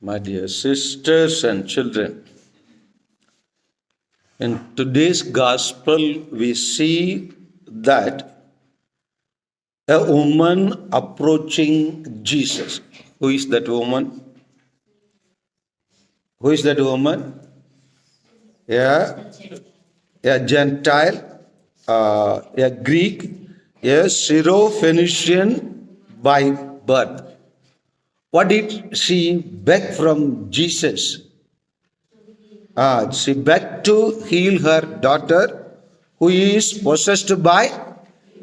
My dear sisters and children, in today's gospel, we see that a woman approaching Jesus. Who is that woman? Who is that woman? Yeah, a Gentile, a Greek, a Syro-Phoenician by birth. What did she beg from Jesus? She begged to heal her daughter who is possessed by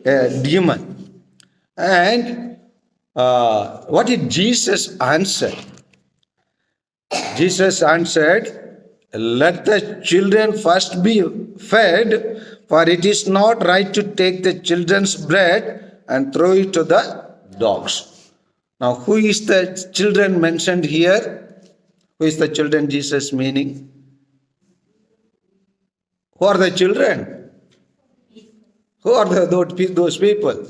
a demon. And what did Jesus answer? Jesus answered, "Let the children first be fed, for it is not right to take the children's bread and throw it to the dogs." Now, who is the children mentioned here? Who is the children Jesus meaning? Who are the children? Who are those people?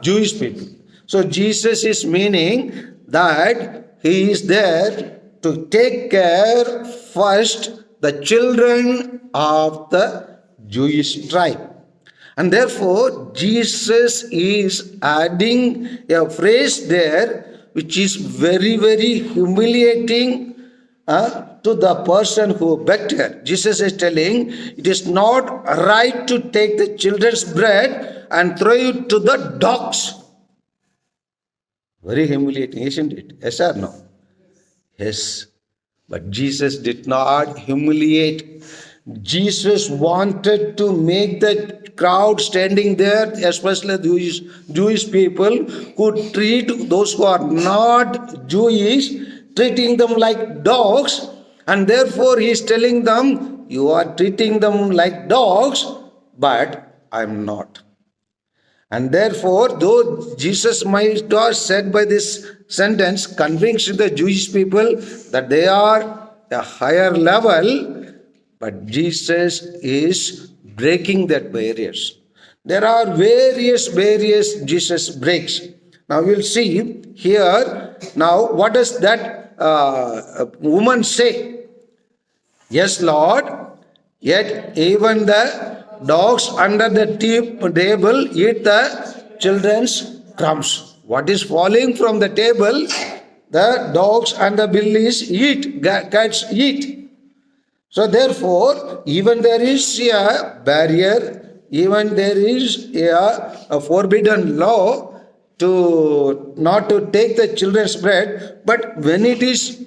Jewish people. So Jesus is meaning that he is there to take care first the children of the Jewish tribe. And therefore, Jesus is adding a phrase there which is very, very humiliating to the person who begged her. Jesus is telling, it is not right to take the children's bread and throw it to the dogs. Very humiliating, isn't it? Yes or no? Yes. But Jesus did not humiliate. Jesus wanted to make the crowd standing there, especially the Jewish people, who treat those who are not Jewish, treating them like dogs. And therefore he is telling them, you are treating them like dogs, but I am not. And therefore, though Jesus might have said by this sentence, convincing the Jewish people that they are a higher level, but Jesus is breaking that barriers. There are various barriers Jesus breaks. Now we'll see here. Now, what does that woman say? Yes, Lord, yet even the dogs under the table eat the children's crumbs. What is falling from the table, the dogs and the billies eat, cats eat. So therefore, even there is a barrier, even there is a forbidden law to not to take the children's bread, but when it is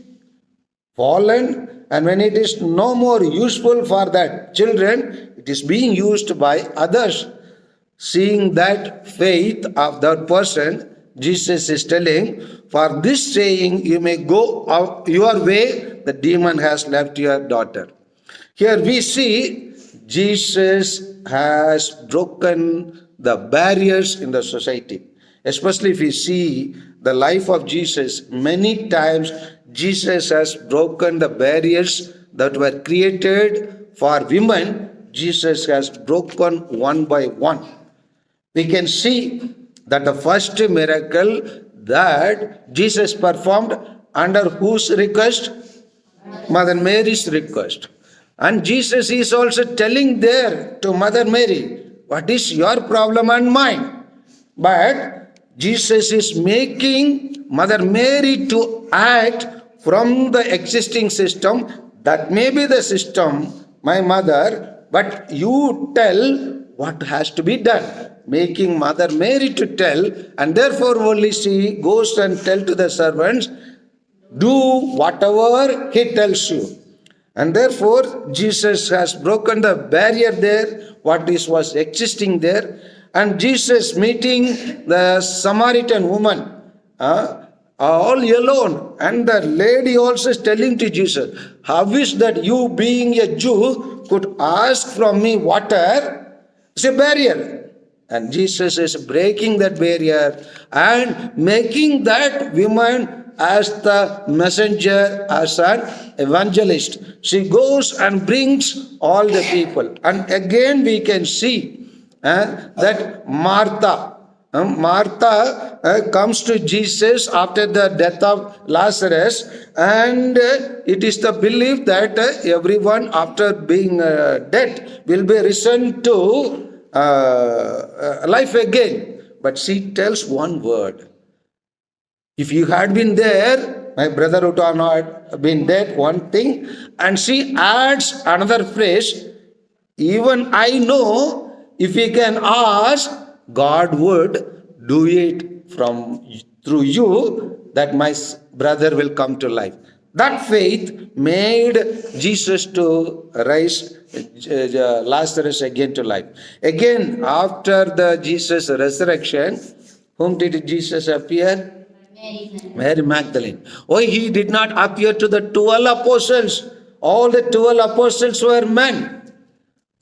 fallen and when it is no more useful for that children, it is being used by others. Seeing that faith of that person, Jesus is telling, for this saying you may go out your way, the demon has left your daughter. Here we see Jesus has broken the barriers in the society. Especially if we see the life of Jesus, many times Jesus has broken the barriers that were created for women. Jesus has broken one by one. We can see that the first miracle that Jesus performed under whose request? Mother Mary's request. And Jesus is also telling there to Mother Mary, what is your problem and mine? But Jesus is making Mother Mary to act from the existing system. That may be the system, my mother, but you tell what has to be done. Making Mother Mary to tell, and therefore only she goes and tell to the servants, do whatever he tells you. And therefore, Jesus has broken the barrier there, what was existing there. And Jesus meeting the Samaritan woman, all alone. And the lady also is telling to Jesus, how is that you being a Jew could ask from me water? It's a barrier. And Jesus is breaking that barrier and making that woman as the messenger, as an evangelist. She goes and brings all the people. And again we can see that Martha, Martha comes to Jesus after the death of Lazarus, and it is the belief that everyone after being dead will be risen to life again. But she tells one word. If you had been there, my brother would have not been dead, one thing. And she adds another phrase, even I know if we can ask, God would do it through you, that my brother will come to life. That faith made Jesus to raise Lazarus again to life. Again, after the Jesus resurrection, whom did Jesus appear? Mary Magdalene. Why he did not appear to the 12 apostles? All the 12 apostles were men.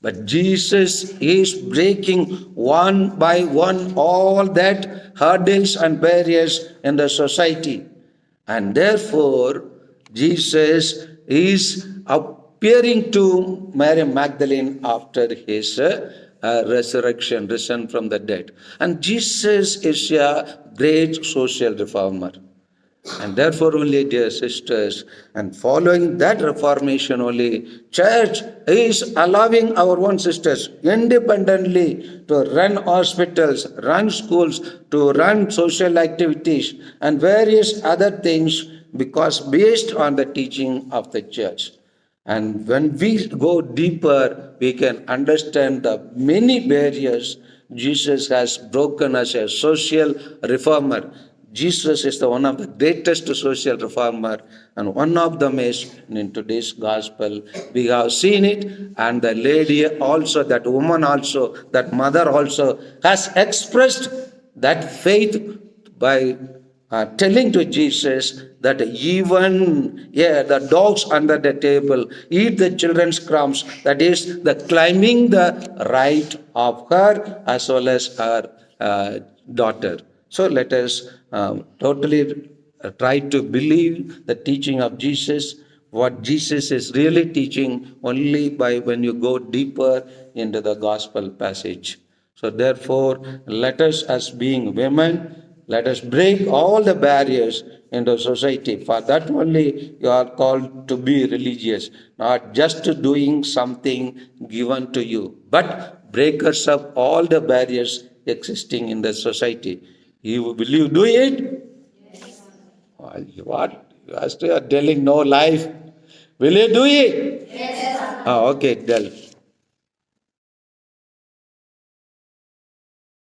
But Jesus is breaking one by one all that hurdles and barriers in the society. And therefore, Jesus is appearing to Mary Magdalene after his resurrection, risen from the dead. And Jesus is a great social reformer. And therefore only, dear sisters, and following that reformation only, church is allowing our own sisters independently to run hospitals, run schools, to run social activities and various other things, because based on the teaching of the church. And when we go deeper, we can understand the many barriers Jesus has broken as a social reformer. Jesus is the one of the greatest social reformer, and one of them is in today's gospel. We have seen it, and the lady also, that woman also, that mother also has expressed that faith by telling to Jesus that even the dogs under the table eat the children's crumbs. That is the claiming the right of her as well as her daughter. So let us totally try to believe the teaching of Jesus, what Jesus is really teaching, only by when you go deeper into the gospel passage. So therefore, let us, as being women, let us break all the barriers in the society. For that only you are called to be religious, not just doing something given to you, but breakers of all the barriers existing in the society. Will you do it? What? You are still telling no life. Will you do it? Yes. Okay, tell.